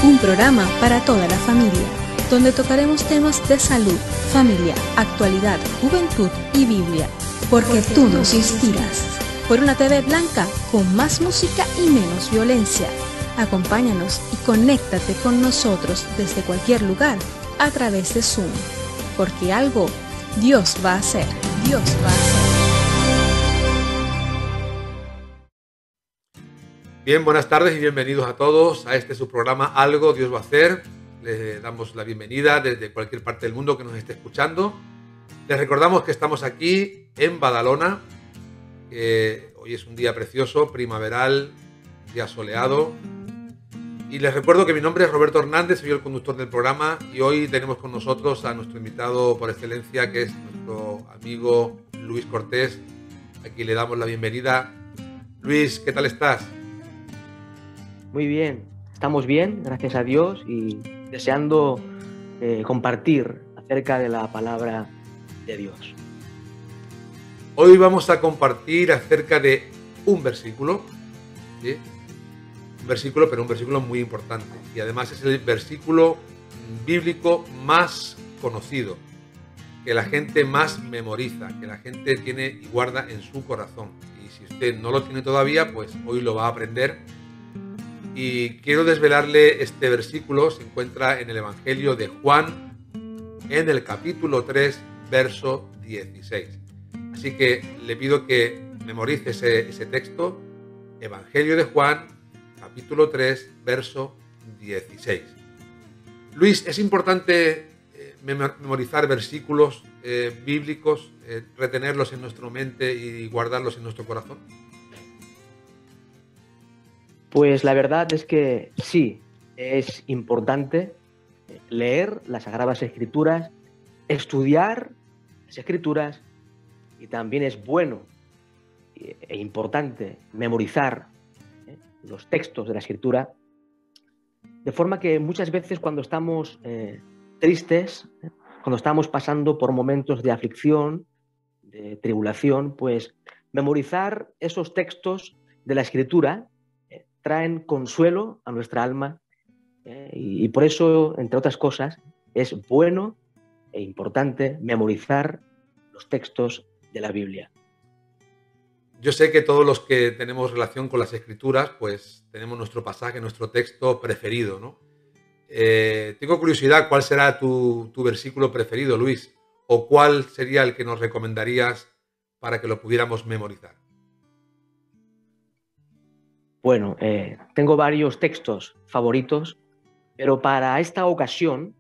un programa para toda la familia, donde tocaremos temas de salud, familia, actualidad, juventud y Biblia, porque tú nos inspiras. Por una TV blanca con más música y menos violencia. Acompáñanos y conéctate con nosotros desde cualquier lugar a través de Zoom, porque algo Dios va a hacer. Dios va a hacer. Bien, buenas tardes y bienvenidos a todos a este su programa Algo Dios va a hacer. Les damos la bienvenida desde cualquier parte del mundo que nos esté escuchando. Les recordamos que estamos aquí en Badalona. Hoy es un día precioso, primaveral, día soleado. Y les recuerdo que mi nombre es Roberto Hernández, soy el conductor del programa y hoy tenemos con nosotros a nuestro invitado por excelencia, que es nuestro amigo Luis Cortés. Aquí le damos la bienvenida. Luis, ¿qué tal estás? Muy bien, estamos bien, gracias a Dios, y deseando compartir acerca de la palabra de Dios. Hoy vamos a compartir acerca de un versículo, ¿sí? Un versículo muy importante, y además es el versículo bíblico más conocido, que la gente más memoriza, que la gente tiene y guarda en su corazón. Y si usted no lo tiene todavía, pues hoy lo va a aprender. Y quiero desvelarle este versículo. Se encuentra en el Evangelio de Juan, en el capítulo 3, verso 16. Así que le pido que memorice ese texto, Evangelio de Juan, capítulo 3, verso 16. Luis, es importante memorizar versículos bíblicos, retenerlos en nuestra mente y guardarlos en nuestro corazón. Pues la verdad es que sí, es importante leer las Sagradas Escrituras, estudiar las Escrituras, y también es bueno e importante memorizar los textos de la Escritura, de forma que muchas veces cuando estamos tristes, cuando estamos pasando por momentos de aflicción, de tribulación, pues memorizar esos textos de la Escritura traen consuelo a nuestra alma, y por eso, entre otras cosas, es bueno e importante memorizar los textos de la Biblia. Yo sé que todos los que tenemos relación con las Escrituras, pues tenemos nuestro pasaje, nuestro texto preferido, ¿no? Tengo curiosidad, ¿cuál será tu versículo preferido, Luis? ¿O cuál sería el que nos recomendarías para que lo pudiéramos memorizar? Bueno, tengo varios textos favoritos, pero para esta ocasión,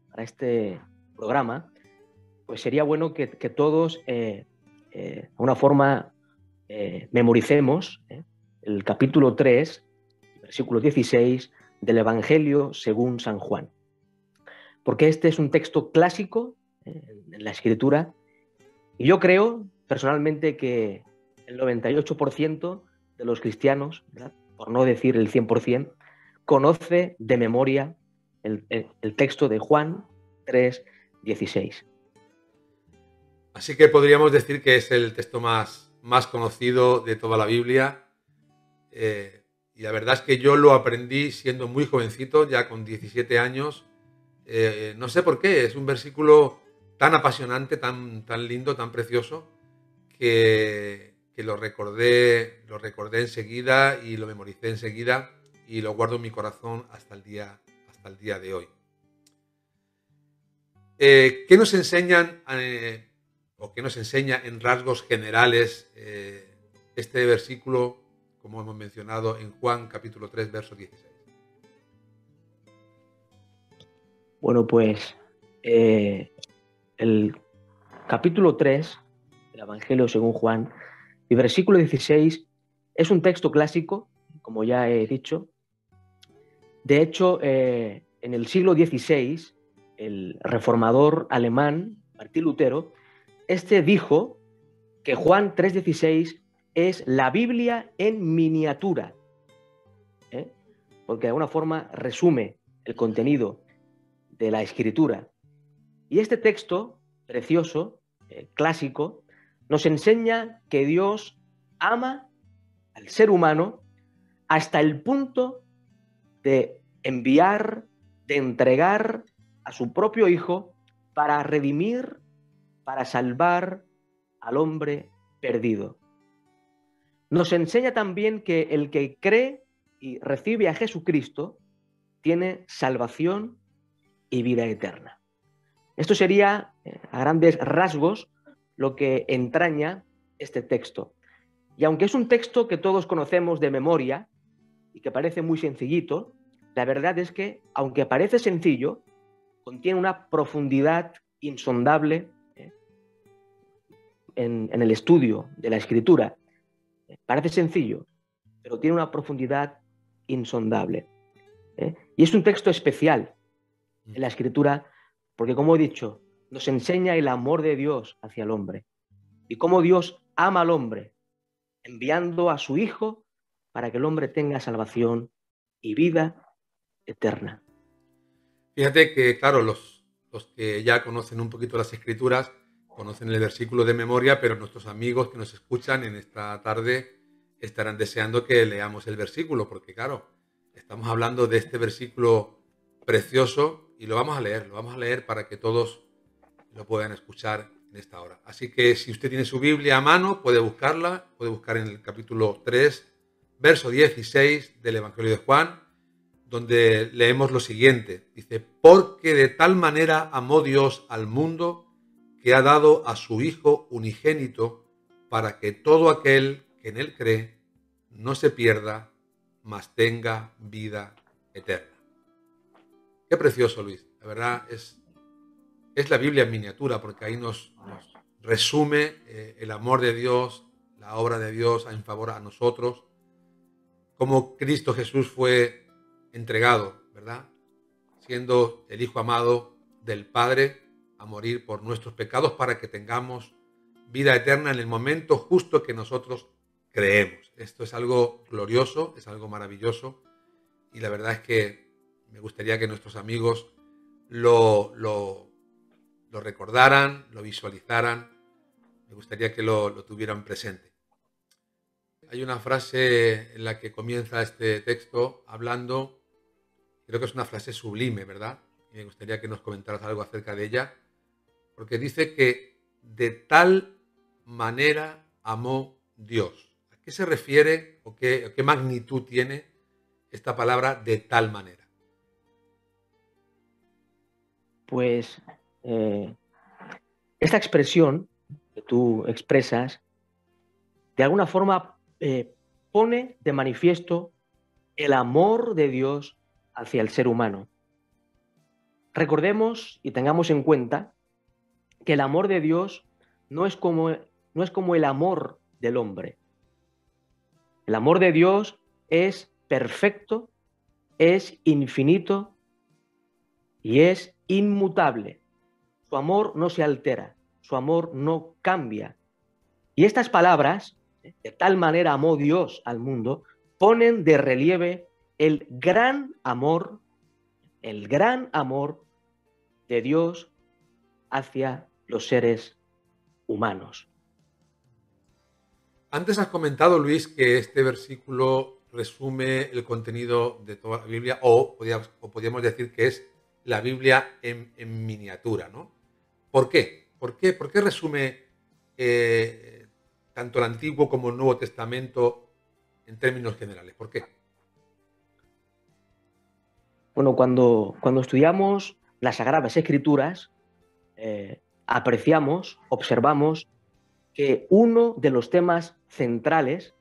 para este programa, pues sería bueno que todos, de una forma, memoricemos el capítulo 3, versículo 16 del Evangelio según San Juan. Porque este es un texto clásico en la Escritura, y yo creo personalmente que el 98% de los cristianos, ¿verdad?, por no decir el 100%, conoce de memoria el texto de Juan 3:16. Así que podríamos decir que es el texto más conocido de toda la Biblia. Y la verdad es que yo lo aprendí siendo muy jovencito, ya con 17 años. No sé por qué, es un versículo tan apasionante, tan lindo, tan precioso, que lo recordé enseguida y lo memoricé enseguida y lo guardo en mi corazón hasta el día de hoy. ¿Qué nos enseñan o qué nos enseña en rasgos generales este versículo, como hemos mencionado, en Juan capítulo 3, verso 16? Bueno, pues el capítulo 3 del Evangelio según Juan, y versículo 16, es un texto clásico, como ya he dicho. De hecho, en el siglo XVI, el reformador alemán Martín Lutero, dijo que Juan 3:16 es la Biblia en miniatura, porque de alguna forma resume el contenido de la Escritura. Y este texto precioso, clásico, nos enseña que Dios ama al ser humano hasta el punto de enviar, de entregar a su propio Hijo para redimir, para salvar al hombre perdido. Nos enseña también que el que cree y recibe a Jesucristo tiene salvación y vida eterna. Esto sería, a grandes rasgos, lo que entraña este texto. Y aunque es un texto que todos conocemos de memoria y que parece muy sencillito, la verdad es que, aunque parece sencillo, contiene una profundidad insondable en el estudio de la Escritura. Parece sencillo, pero tiene una profundidad insondable. Y es un texto especial en la Escritura porque, como he dicho, nos enseña el amor de Dios hacia el hombre y cómo Dios ama al hombre, enviando a su Hijo para que el hombre tenga salvación y vida eterna. Fíjate que, claro, los que ya conocen un poquito las Escrituras, conocen el versículo de memoria, pero nuestros amigos que nos escuchan en esta tarde estarán deseando que leamos el versículo, porque, claro, estamos hablando de este versículo precioso y lo vamos a leer para que todos lo puedan escuchar en esta hora. Así que si usted tiene su Biblia a mano, puede buscarla, puede buscar en el capítulo 3, verso 16 del Evangelio de Juan, donde leemos lo siguiente. Dice, porque de tal manera amó Dios al mundo que ha dado a su Hijo unigénito para que todo aquel que en él cree no se pierda, mas tenga vida eterna. Qué precioso, Luis. La verdad es la Biblia en miniatura, porque ahí nos resume el amor de Dios, la obra de Dios en favor a nosotros, cómo Cristo Jesús fue entregado, ¿verdad? Siendo el Hijo amado del Padre a morir por nuestros pecados para que tengamos vida eterna en el momento justo que nosotros creemos. Esto es algo glorioso, es algo maravilloso y la verdad es que me gustaría que nuestros amigos lo recordaran, lo visualizaran, me gustaría que lo tuvieran presente. Hay una frase en la que comienza este texto hablando, creo que es una frase sublime, ¿verdad? Y me gustaría que nos comentaras algo acerca de ella, porque dice que de tal manera amó Dios. ¿A qué se refiere o qué magnitud tiene esta palabra de tal manera? Pues esta expresión que tú expresas, de alguna forma pone de manifiesto el amor de Dios hacia el ser humano. Recordemos y tengamos en cuenta que el amor de Dios no es como el amor del hombre. El amor de Dios es perfecto, es infinito y es inmutable. Su amor no se altera, su amor no cambia. Y estas palabras, de tal manera amó Dios al mundo, ponen de relieve el gran amor de Dios hacia los seres humanos. Antes has comentado, Luis, que este versículo resume el contenido de toda la Biblia, o podríamos decir que es la Biblia en miniatura, ¿no? ¿Por qué? ¿Por qué resume tanto el Antiguo como el Nuevo Testamento en términos generales? ¿Por qué? Bueno, cuando estudiamos las Sagradas Escrituras, apreciamos, observamos que uno de los temas centrales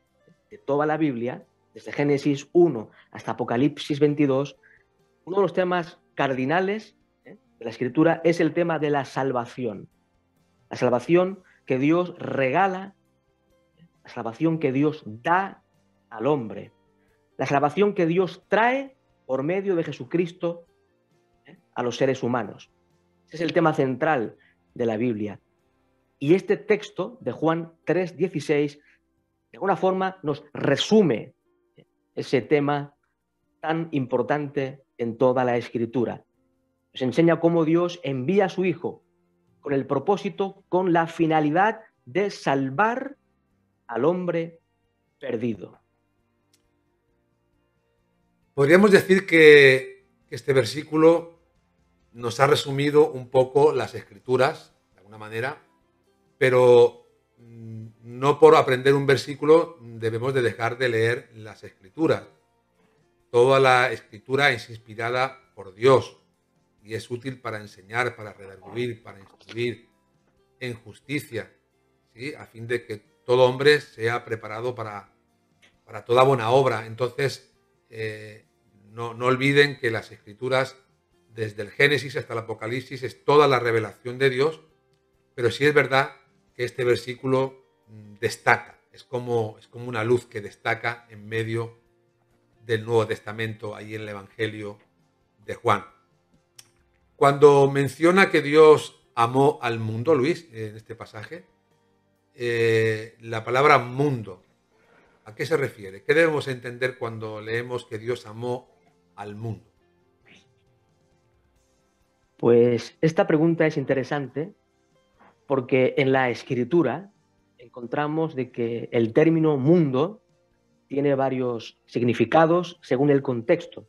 de toda la Biblia, desde Génesis 1 hasta Apocalipsis 22, uno de los temas cardinales de la Escritura es el tema de la salvación. La salvación que Dios regala, la salvación que Dios da al hombre, la salvación que Dios trae por medio de Jesucristo a los seres humanos. Ese es el tema central de la Biblia. Y este texto de Juan 3:16, de alguna forma, nos resume ese tema tan importante en toda la Escritura. Nos enseña cómo Dios envía a su Hijo con el propósito, con la finalidad de salvar al hombre perdido. Podríamos decir que este versículo nos ha resumido un poco las Escrituras, de alguna manera, pero no por aprender un versículo debemos de dejar de leer las Escrituras. Toda la Escritura es inspirada por Dios y es útil para enseñar, para redarguir, para instruir en justicia, ¿sí? A fin de que todo hombre sea preparado para toda buena obra. Entonces, no olviden que las Escrituras, desde el Génesis hasta el Apocalipsis, es toda la revelación de Dios, pero sí es verdad que este versículo destaca, es como una luz que destaca en medio del Nuevo Testamento, ahí en el Evangelio de Juan. Cuando menciona que Dios amó al mundo, Luis, en este pasaje, la palabra mundo, ¿a qué se refiere? ¿Qué debemos entender cuando leemos que Dios amó al mundo? Pues esta pregunta es interesante porque en la Escritura encontramos de que el término mundo tiene varios significados según el contexto.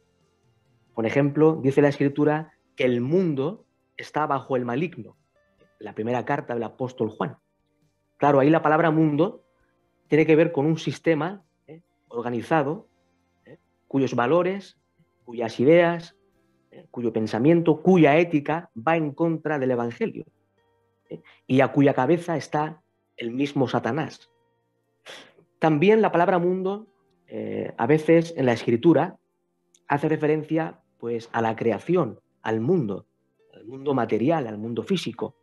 Por ejemplo, dice la Escritura que el mundo está bajo el maligno, la primera carta del apóstol Juan. Claro, ahí la palabra mundo tiene que ver con un sistema organizado, cuyos valores, cuyas ideas, cuyo pensamiento, cuya ética va en contra del Evangelio, y a cuya cabeza está el mismo Satanás. También la palabra mundo, a veces en la Escritura, hace referencia pues, a la creación, al mundo material, al mundo físico.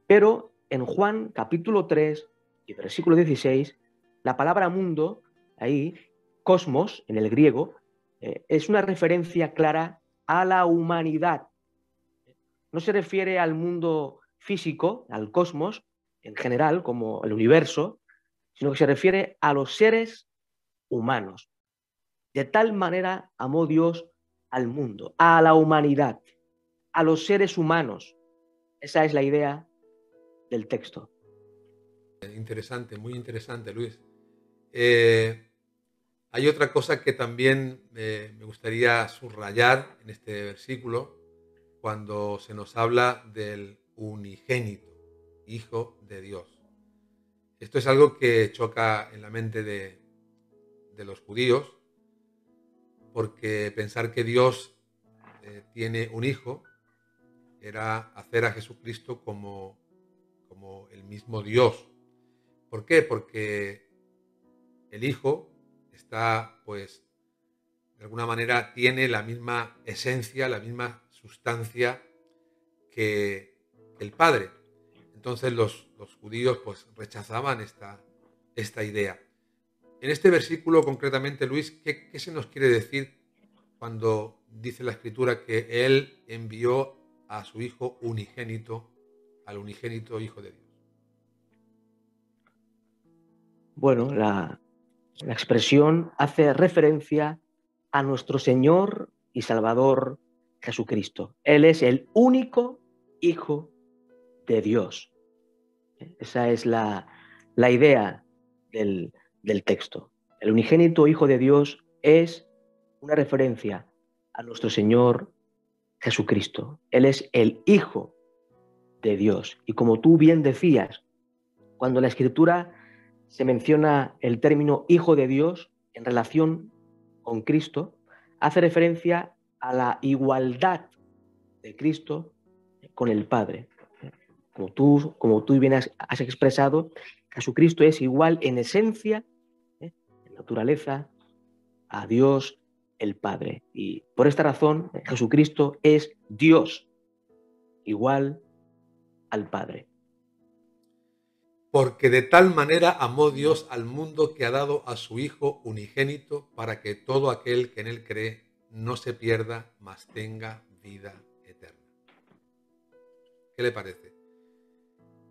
Pero en Juan capítulo 3 y versículo 16, la palabra mundo, ahí, cosmos, en el griego, es una referencia clara a la humanidad. No se refiere al mundo físico, al cosmos, en general, como el universo, sino que se refiere a los seres humanos. De tal manera amó Dios al mundo, a la humanidad, a los seres humanos. Esa es la idea del texto. Interesante, muy interesante, Luis. Hay otra cosa que también me gustaría subrayar en este versículo, cuando se nos habla del unigénito, Hijo de Dios. Esto es algo que choca en la mente de los judíos, porque pensar que Dios tiene un hijo era hacer a Jesucristo como el mismo Dios. ¿Por qué? Porque el Hijo está, pues, de alguna manera tiene la misma esencia, la misma sustancia que el Padre. Entonces los judíos pues rechazaban esta idea. En este versículo concretamente, Luis, ¿qué se nos quiere decir cuando dice la Escritura que Él envió a su Hijo unigénito, al unigénito Hijo de Dios? Bueno, la expresión hace referencia a nuestro Señor y Salvador Jesucristo. Él es el único Hijo de Dios. Esa es la idea del texto. El unigénito Hijo de Dios es una referencia a nuestro Señor Jesucristo. Él es el Hijo de Dios. Y como tú bien decías, cuando la Escritura se menciona el término Hijo de Dios en relación con Cristo, hace referencia a la igualdad de Cristo con el Padre. Como tú bien has expresado, Jesucristo es igual en esencia, en naturaleza, a Dios el Padre. Y por esta razón, Jesucristo es Dios, igual al Padre. Porque de tal manera amó Dios al mundo que ha dado a su Hijo unigénito para que todo aquel que en Él cree no se pierda, mas tenga vida eterna. ¿Qué le parece?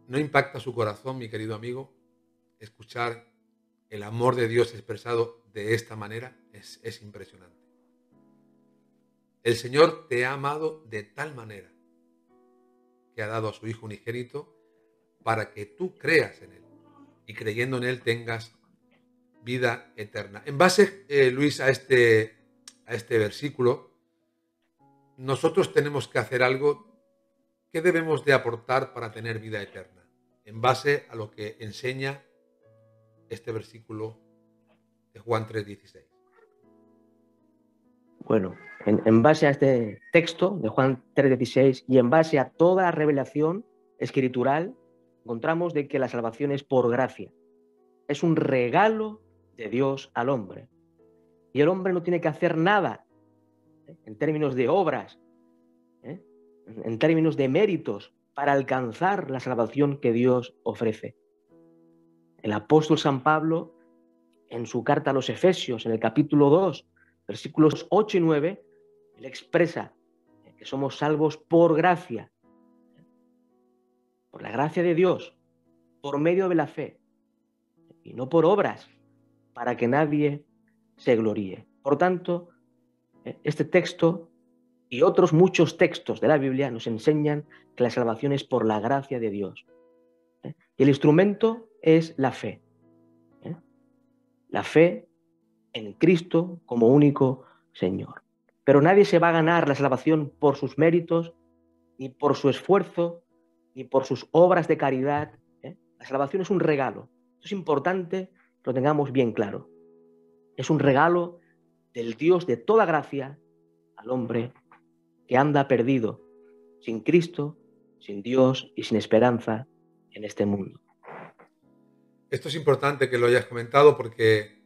¿No impacta su corazón, mi querido amigo, escuchar el amor de Dios expresado de esta manera? Es impresionante. El Señor te ha amado de tal manera que ha dado a su Hijo unigénito para que tú creas en Él y creyendo en Él tengas vida eterna. En base, Luis, a a este versículo, nosotros tenemos que hacer algo. ¿Qué debemos de aportar para tener vida eterna? En base a lo que enseña este versículo de Juan 3:16. Bueno, en base a este texto de Juan 3:16 y en base a toda la revelación escritural, encontramos de que la salvación es por gracia. Es un regalo de Dios al hombre. Y el hombre no tiene que hacer nada en términos de obras, en términos de méritos, para alcanzar la salvación que Dios ofrece. El apóstol San Pablo, en su carta a los Efesios, en el capítulo 2, versículos 8 y 9, él expresa que somos salvos por gracia, por la gracia de Dios, por medio de la fe, y no por obras, para que nadie se gloríe. Por tanto, este texto y otros muchos textos de la Biblia nos enseñan que la salvación es por la gracia de Dios. Y el instrumento es la fe. La fe en Cristo como único Señor. Pero nadie se va a ganar la salvación por sus méritos, ni por su esfuerzo, ni por sus obras de caridad. La salvación es un regalo. Esto es importante que lo tengamos bien claro. Es un regalo del Dios de toda gracia al hombre que anda perdido, sin Cristo, sin Dios y sin esperanza en este mundo. Esto es importante que lo hayas comentado porque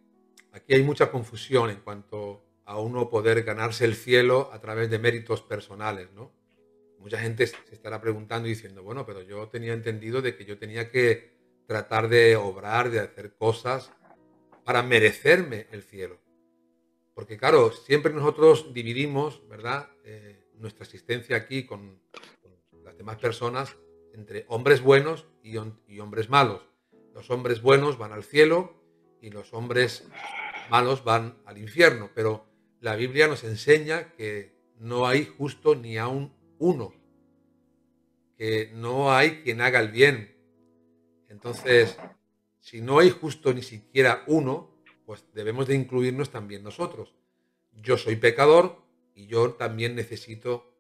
aquí hay mucha confusión en cuanto a uno poder ganarse el cielo a través de méritos personales, ¿no? Mucha gente se estará preguntando y diciendo, bueno, pero yo tenía entendido de que yo tenía que tratar de obrar, de hacer cosas para merecerme el cielo. Porque claro, siempre nosotros dividimos, ¿verdad?, nuestra existencia aquí con las demás personas entre hombres buenos y hombres malos. Los hombres buenos van al cielo y los hombres malos van al infierno. Pero la Biblia nos enseña que no hay justo ni aún uno, que no hay quien haga el bien. Entonces, si no hay justo ni siquiera uno, pues debemos de incluirnos también nosotros. Yo soy pecador y yo también necesito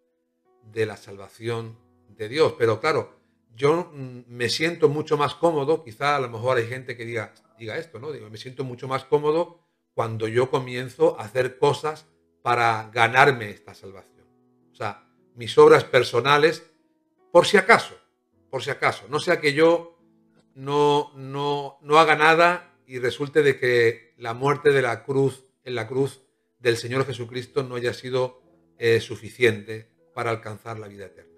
de la salvación de Dios. Pero claro, yo me siento mucho más cómodo, quizá a lo mejor hay gente que diga esto, ¿no? Digo, me siento mucho más cómodo cuando yo comienzo a hacer cosas para ganarme esta salvación. O sea, mis obras personales, por si acaso, no sea que yo no haga nada y resulte de que la muerte de la cruz, en la cruz del Señor Jesucristo no haya sido suficiente para alcanzar la vida eterna.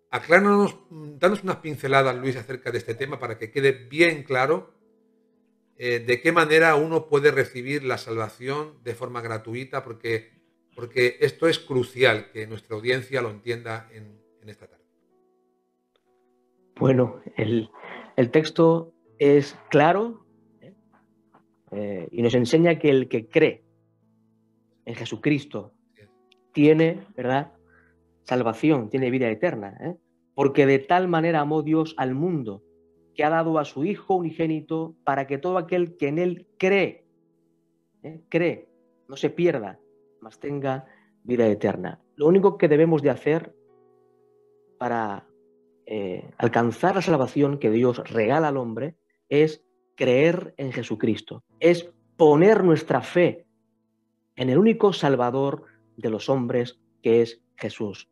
Acláranos, danos unas pinceladas, Luis, acerca de este tema para que quede bien claro de qué manera uno puede recibir la salvación de forma gratuita, porque esto es crucial que nuestra audiencia lo entienda en esta tarde. Bueno, el texto es claro y nos enseña que el que cree en Jesucristo tiene, ¿verdad?, salvación, tiene vida eterna, porque de tal manera amó Dios al mundo que ha dado a su Hijo unigénito para que todo aquel que en él cree, no se pierda, mas tenga vida eterna. Lo único que debemos de hacer para alcanzar la salvación que Dios regala al hombre es creer en Jesucristo, es poner nuestra fe en el único Salvador de los hombres, que es Jesús.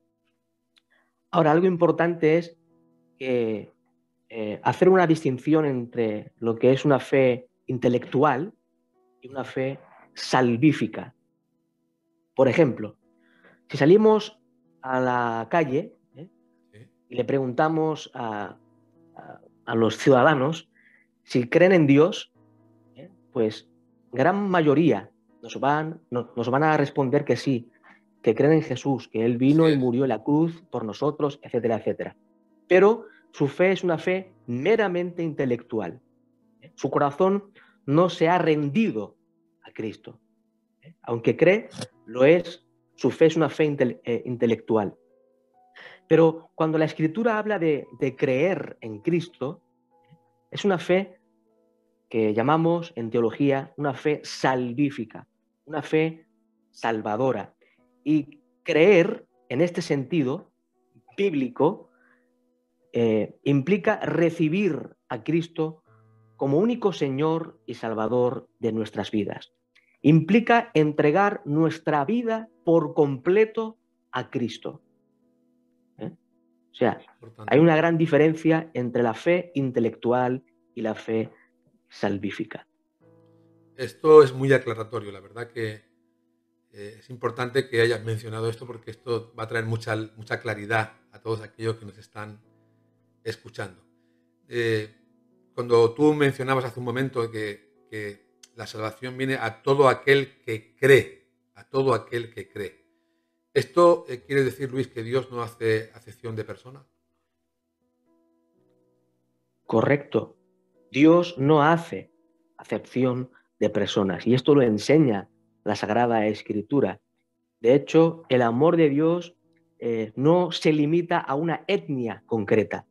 Ahora, algo importante es que hacer una distinción entre lo que es una fe intelectual y una fe salvífica. Por ejemplo, si salimos a la calle y le preguntamos a los ciudadanos si creen en Dios, pues gran mayoría nos van a responder que sí, que creen en Jesús, que Él vino y murió en la cruz por nosotros, etcétera, etcétera. Pero su fe es una fe meramente intelectual. Su corazón no se ha rendido a Cristo. Aunque cree, lo es, su fe es una fe intelectual. Pero cuando la Escritura habla de creer en Cristo, es una fe que llamamos en teología una fe salvífica, una fe salvadora. Y creer, en este sentido bíblico, implica recibir a Cristo como único Señor y Salvador de nuestras vidas. Implica entregar nuestra vida por completo a Cristo. O sea, hay una gran diferencia entre la fe intelectual y la fe salvífica. Esto es muy aclaratorio, la verdad que es importante que hayas mencionado esto porque esto va a traer mucha claridad a todos aquellos que nos están escuchando. Cuando tú mencionabas hace un momento que la salvación viene a todo aquel que cree, a todo aquel que cree. ¿Esto quiere decir, Luis, que Dios no hace acepción de personas? Correcto. Dios no hace acepción de personas y esto lo enseña la Sagrada Escritura. De hecho, el amor de Dios no se limita a una etnia concreta,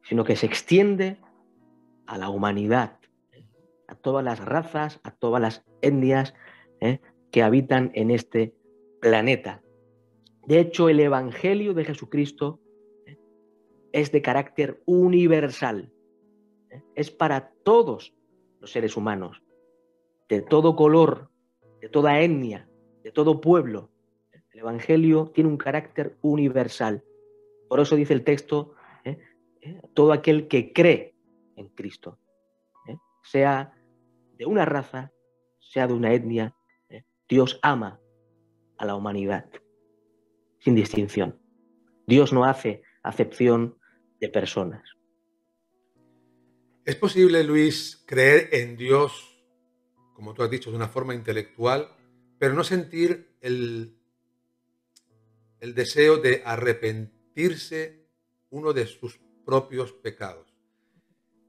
sino que se extiende a la humanidad, a todas las razas, a todas las etnias que habitan en este planeta. De hecho, el Evangelio de Jesucristo es de carácter universal. Es para todos los seres humanos, de todo color, de toda etnia, de todo pueblo. El Evangelio tiene un carácter universal. Por eso dice el texto, todo aquel que cree en Cristo, sea de una raza, sea de una etnia, Dios ama a la humanidad, sin distinción. Dios no hace acepción de personas. ¿Es posible, Luis, creer en Dios, como tú has dicho, de una forma intelectual, pero no sentir el deseo de arrepentirse uno de sus propios pecados?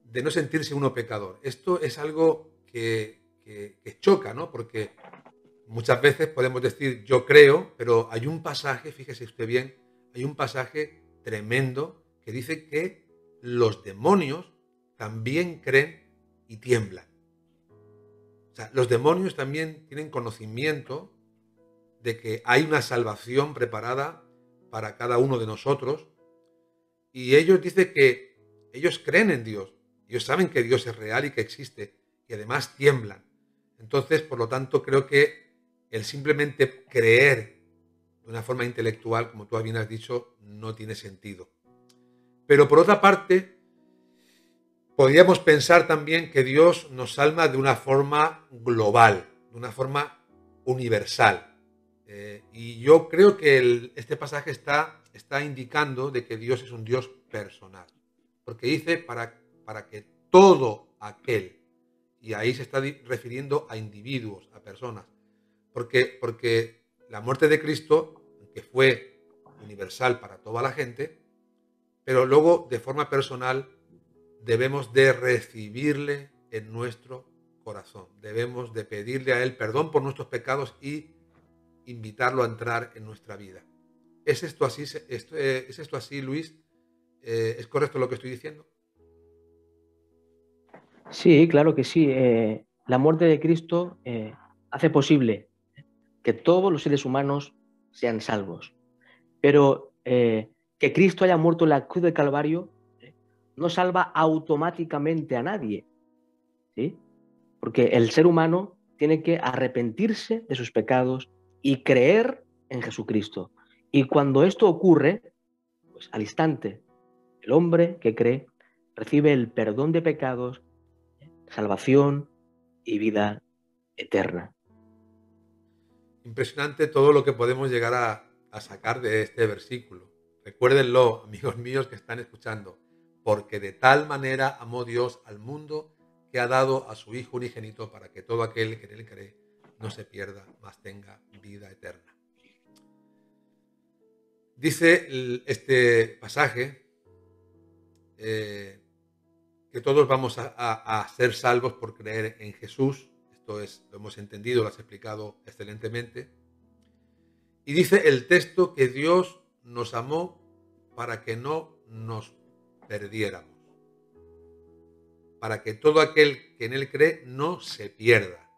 De no sentirse uno pecador. Esto es algo que choca, ¿no? Porque muchas veces podemos decir yo creo, pero hay un pasaje, fíjese usted bien, hay un pasaje tremendo que dice que los demonios también creen y tiemblan. O sea, los demonios también tienen conocimiento de que hay una salvación preparada para cada uno de nosotros y ellos dicen que ellos creen en Dios. Ellos saben que Dios es real y que existe y además tiemblan. Entonces, por lo tanto, creo que el simplemente creer de una forma intelectual, como tú bien has dicho, no tiene sentido. Pero por otra parte, podríamos pensar también que Dios nos salva de una forma global, de una forma universal. Y yo creo que este pasaje está indicando de que Dios es un Dios personal. Porque dice para que todo aquel, y ahí se está refiriendo a individuos, a personas, porque la muerte de Cristo, que fue universal para toda la gente, pero luego de forma personal debemos de recibirle en nuestro corazón, debemos de pedirle a Él perdón por nuestros pecados y invitarlo a entrar en nuestra vida. ¿Es esto así, Luis? ¿Es correcto lo que estoy diciendo? Sí, claro que sí. La muerte de Cristo hace posible que todos los seres humanos sean salvos. Pero que Cristo haya muerto en la cruz del Calvario no salva automáticamente a nadie, ¿sí? Porque el ser humano tiene que arrepentirse de sus pecados y creer en Jesucristo. Y cuando esto ocurre, pues al instante, el hombre que cree recibe el perdón de pecados, salvación y vida eterna. Impresionante todo lo que podemos llegar a sacar de este versículo. Recuérdenlo, amigos míos que están escuchando, porque de tal manera amó Dios al mundo que ha dado a su Hijo unigénito para que todo aquel que en él cree no se pierda, mas tenga vida eterna. Dice este pasaje que todos vamos a ser salvos por creer en Jesús. Esto lo hemos entendido, lo has explicado excelentemente. Y dice el texto que Dios nos amó para que no nos perdiéramos. Para que todo aquel que en Él cree no se pierda.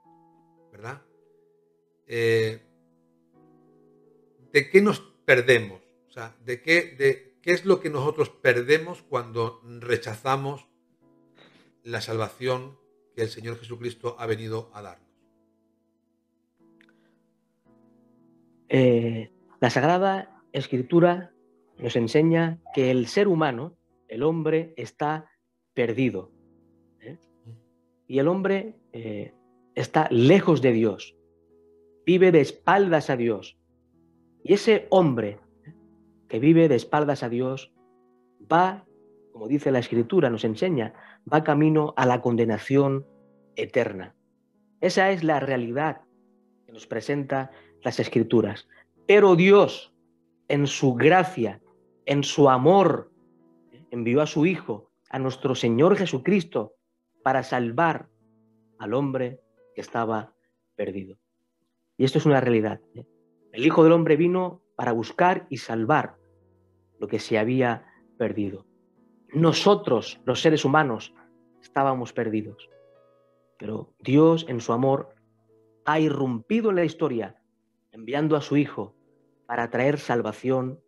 ¿Verdad? ¿de qué nos perdemos? O sea, ¿qué es lo que nosotros perdemos cuando rechazamos la salvación que el Señor Jesucristo ha venido a darnos? La Sagrada Escritura nos enseña que el ser humano, el hombre, está perdido. Y el hombre está lejos de Dios, vive de espaldas a Dios. Y ese hombre que vive de espaldas a Dios va, como dice la Escritura, nos enseña, va camino a la condenación eterna. Esa es la realidad que nos presenta las Escrituras. Pero Dios, en su gracia, en su amor, envió a su Hijo, a nuestro Señor Jesucristo, para salvar al hombre que estaba perdido. Y esto es una realidad. El Hijo del Hombre vino para buscar y salvar lo que se había perdido. Nosotros, los seres humanos, estábamos perdidos. Pero Dios, en su amor, ha irrumpido en la historia, enviando a su Hijo para traer salvación,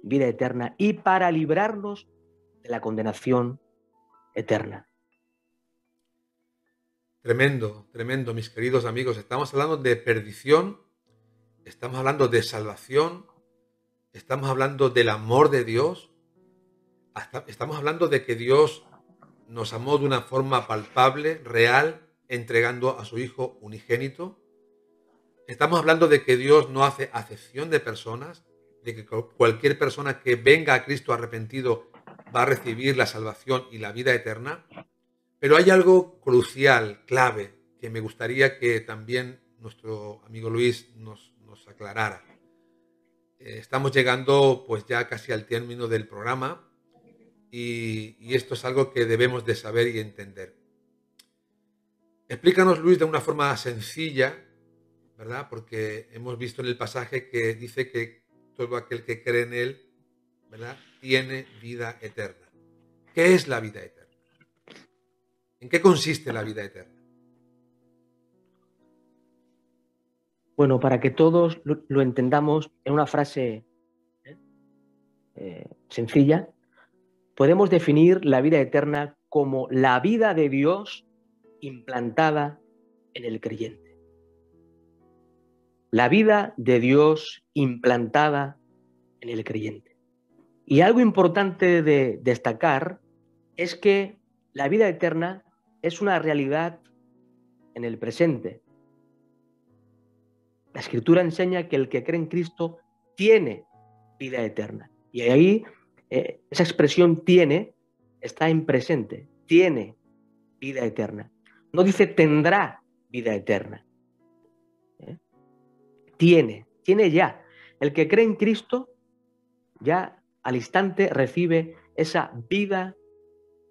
vida eterna y para librarnos de la condenación eterna. Tremendo, tremendo, mis queridos amigos. Estamos hablando de perdición, estamos hablando de salvación, estamos hablando del amor de Dios, estamos hablando de que Dios nos amó de una forma palpable, real, entregando a su Hijo unigénito. Estamos hablando de que Dios no hace acepción de personas, de que cualquier persona que venga a Cristo arrepentido va a recibir la salvación y la vida eterna. Pero hay algo crucial, clave, que me gustaría que también nuestro amigo Luis nos aclarara. Estamos llegando pues ya casi al término del programa y esto es algo que debemos de saber y entender. Explícanos, Luis, de una forma sencilla, ¿verdad? Porque hemos visto en el pasaje que dice que todo aquel que cree en Él, ¿verdad?, tiene vida eterna. ¿Qué es la vida eterna? ¿En qué consiste la vida eterna? Bueno, para que todos lo entendamos en una frase sencilla, podemos definir la vida eterna como la vida de Dios implantada en el creyente. La vida de Dios implantada en el creyente. Y algo importante de destacar es que la vida eterna es una realidad en el presente. La Escritura enseña que el que cree en Cristo tiene vida eterna. Y ahí esa expresión tiene está en presente. Tiene vida eterna. No dice tendrá vida eterna. Tiene ya. El que cree en Cristo ya al instante recibe esa vida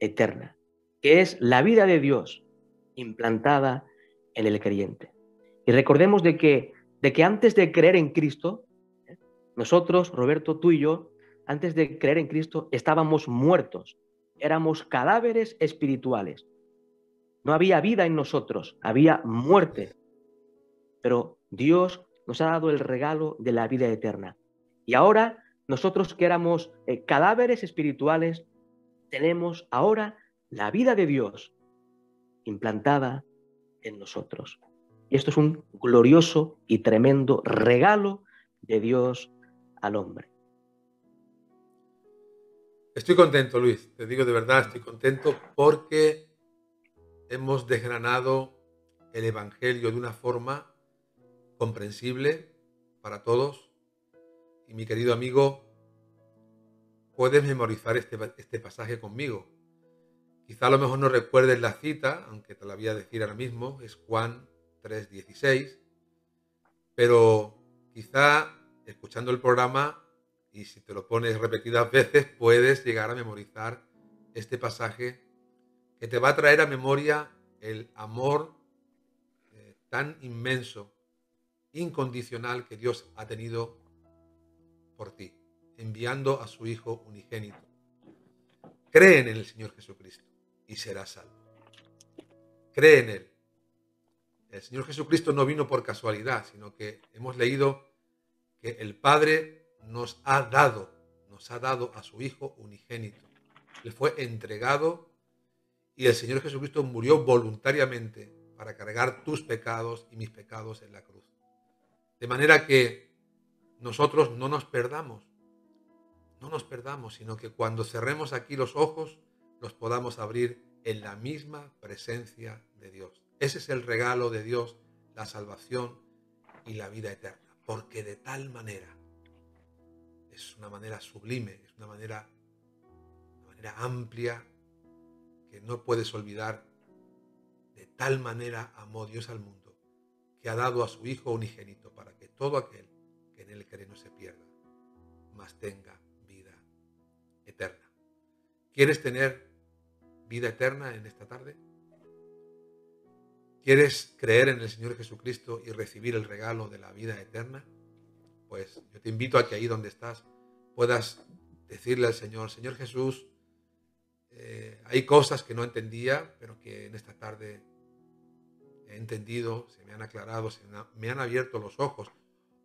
eterna, que es la vida de Dios implantada en el creyente. Y recordemos de que antes de creer en Cristo, nosotros, Roberto, tú y yo, antes de creer en Cristo, estábamos muertos. Éramos cadáveres espirituales. No había vida en nosotros, había muerte. Pero Dios nos ha dado el regalo de la vida eterna. Y ahora, nosotros que éramos cadáveres espirituales, tenemos ahora la vida de Dios implantada en nosotros. Y esto es un glorioso y tremendo regalo de Dios al hombre. Estoy contento, Luis, te digo de verdad, estoy contento porque hemos desgranado el Evangelio de una forma comprensible para todos. Y mi querido amigo, puedes memorizar este pasaje conmigo. Quizá a lo mejor no recuerdes la cita, aunque te la voy a decir ahora mismo, es Juan 3:16, pero quizá escuchando el programa y si te lo pones repetidas veces puedes llegar a memorizar este pasaje que te va a traer a memoria el amor tan inmenso, incondicional que Dios ha tenido por ti, enviando a su Hijo unigénito. Cree en el Señor Jesucristo y serás salvo. Cree en Él. El Señor Jesucristo no vino por casualidad, sino que hemos leído que el Padre nos ha dado a su Hijo unigénito. Le fue entregado y el Señor Jesucristo murió voluntariamente para cargar tus pecados y mis pecados en la cruz. De manera que nosotros no nos perdamos, sino que cuando cerremos aquí los ojos, los podamos abrir en la misma presencia de Dios. Ese es el regalo de Dios, la salvación y la vida eterna. Porque de tal manera, es una manera sublime, es una manera amplia que no puedes olvidar. De tal manera amó Dios al mundo, que ha dado a su Hijo unigénito para que todo aquel que en él cree no se pierda, mas tenga vida eterna. ¿Quieres tener vida eterna en esta tarde? ¿Quieres creer en el Señor Jesucristo y recibir el regalo de la vida eterna? Pues yo te invito a que ahí donde estás puedas decirle al Señor: Señor Jesús, hay cosas que no entendía, pero que en esta tarde he entendido, se me han aclarado, me han abierto los ojos,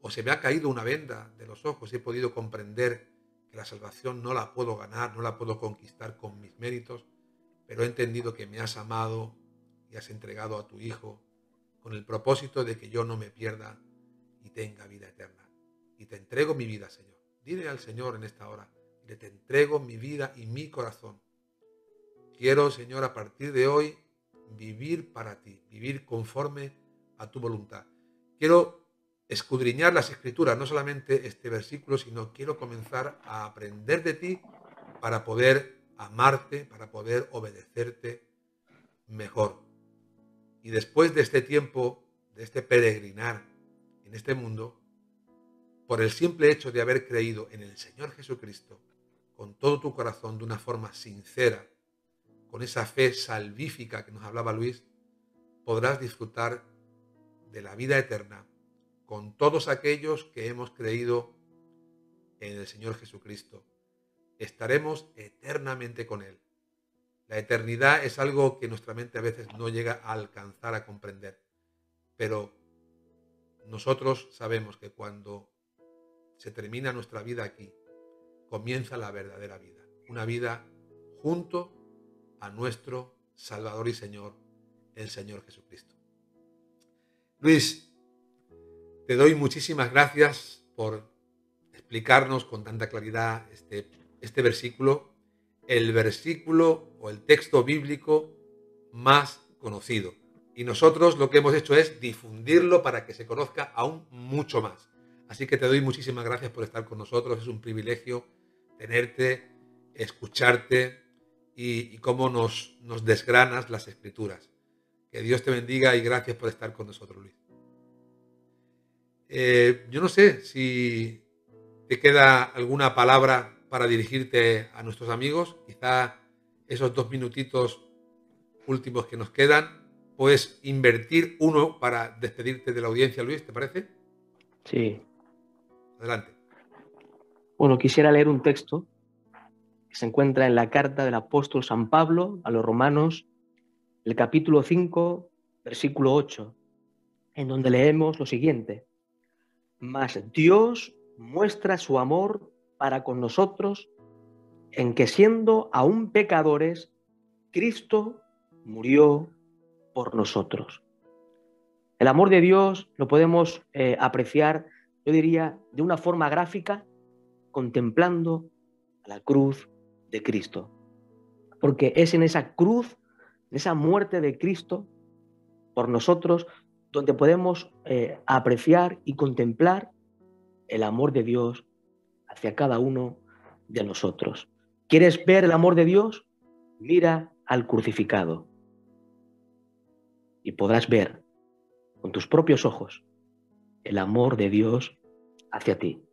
o se me ha caído una venda de los ojos y he podido comprender que la salvación no la puedo ganar, no la puedo conquistar con mis méritos, pero he entendido que me has amado y has entregado a tu Hijo con el propósito de que yo no me pierda y tenga vida eterna. Y te entrego mi vida, Señor. Dile al Señor en esta hora: te entrego mi vida y mi corazón. Quiero, Señor, a partir de hoy vivir para ti, vivir conforme a tu voluntad. Quiero escudriñar las Escrituras, no solamente este versículo, sino quiero comenzar a aprender de ti para poder amarte, para poder obedecerte mejor. Y después de este tiempo, de este peregrinar en este mundo, por el simple hecho de haber creído en el Señor Jesucristo con todo tu corazón, de una forma sincera, con esa fe salvífica que nos hablaba Luis, podrás disfrutar de la vida eterna con todos aquellos que hemos creído en el Señor Jesucristo. Estaremos eternamente con Él. La eternidad es algo que nuestra mente a veces no llega a alcanzar a comprender, pero nosotros sabemos que cuando se termina nuestra vida aquí, comienza la verdadera vida, una vida junto a nuestro Salvador y Señor, el Señor Jesucristo. Luis, te doy muchísimas gracias por explicarnos con tanta claridad este versículo, el versículo o el texto bíblico más conocido. Y nosotros lo que hemos hecho es difundirlo para que se conozca aún mucho más. Así que te doy muchísimas gracias por estar con nosotros. Es un privilegio tenerte, escucharte y cómo nos desgranas las Escrituras. Que Dios te bendiga y gracias por estar con nosotros, Luis. Yo no sé si te queda alguna palabra para dirigirte a nuestros amigos. Quizá esos 2 minutitos últimos que nos quedan, puedes invertir uno para despedirte de la audiencia, Luis, ¿te parece? Sí. Adelante. Bueno, quisiera leer un texto que se encuentra en la carta del apóstol San Pablo a los Romanos, el capítulo 5, versículo 8, en donde leemos lo siguiente: mas Dios muestra su amor para con nosotros en que, siendo aún pecadores, Cristo murió por nosotros. El amor de Dios lo podemos apreciar, yo diría, de una forma gráfica, contemplando la cruz de Cristo. Porque es en esa cruz, en esa muerte de Cristo por nosotros, donde podemos apreciar y contemplar el amor de Dios hacia cada uno de nosotros. ¿Quieres ver el amor de Dios? Mira al crucificado y podrás ver con tus propios ojos el amor de Dios hacia ti.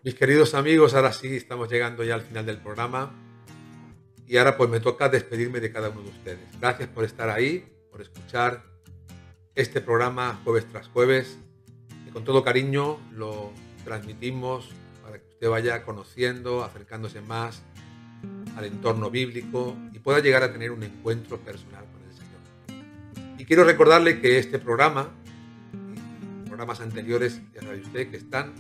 Mis queridos amigos, ahora sí estamos llegando ya al final del programa y ahora pues me toca despedirme de cada uno de ustedes. Gracias por estar ahí, por escuchar este programa jueves tras jueves, y con todo cariño lo transmitimos para que usted vaya conociendo, acercándose más al entorno bíblico y pueda llegar a tener un encuentro personal con el Señor. quiero recordarle que este programa y programas anteriores, ya sabe usted, que están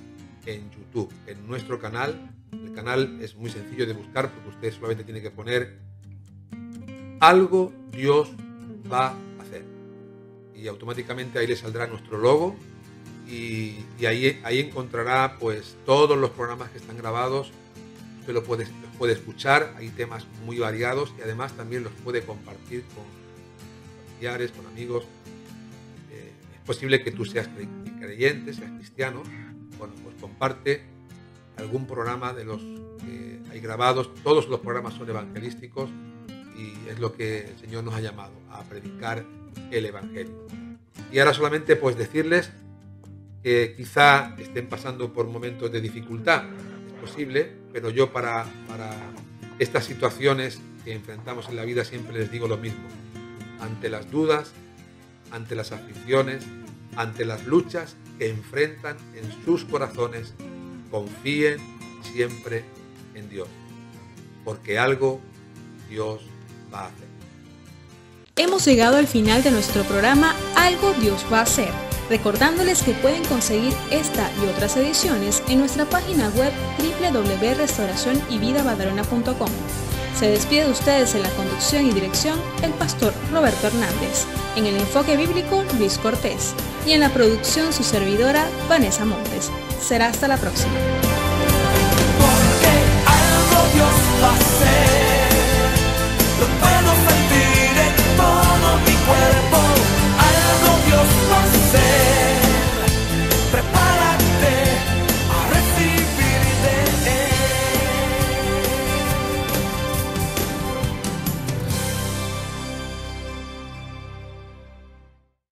en YouTube, en nuestro canal. El canal es muy sencillo de buscar porque usted solamente tiene que poner algo Dios va a hacer. Y automáticamente ahí le saldrá nuestro logo y ahí encontrará pues todos los programas que están grabados. Usted los puede escuchar, hay temas muy variados y además también los puede compartir con familiares, con amigos. Es posible que tú seas creyente, seas cristiano. Bueno, pues comparte algún programa de los que hay grabados. Todos los programas son evangelísticos y es lo que el Señor nos ha llamado, a predicar el Evangelio. Y ahora solamente pues decirles que quizá estén pasando por momentos de dificultad, es posible, pero yo para estas situaciones que enfrentamos en la vida siempre les digo lo mismo. Ante las dudas, ante las aflicciones, ante las luchas que enfrentan en sus corazones, confíen siempre en Dios, porque algo Dios va a hacer. Hemos llegado al final de nuestro programa Algo Dios va a hacer, recordándoles que pueden conseguir esta y otras ediciones en nuestra página web www.restauracionyvidabadalona.com. Se despide de ustedes en la conducción y dirección el pastor Roberto Hernández, en el enfoque bíblico Luis Cortés y en la producción su servidora Vanessa Montes. Será hasta la próxima. Porque algo Dios va a hacer.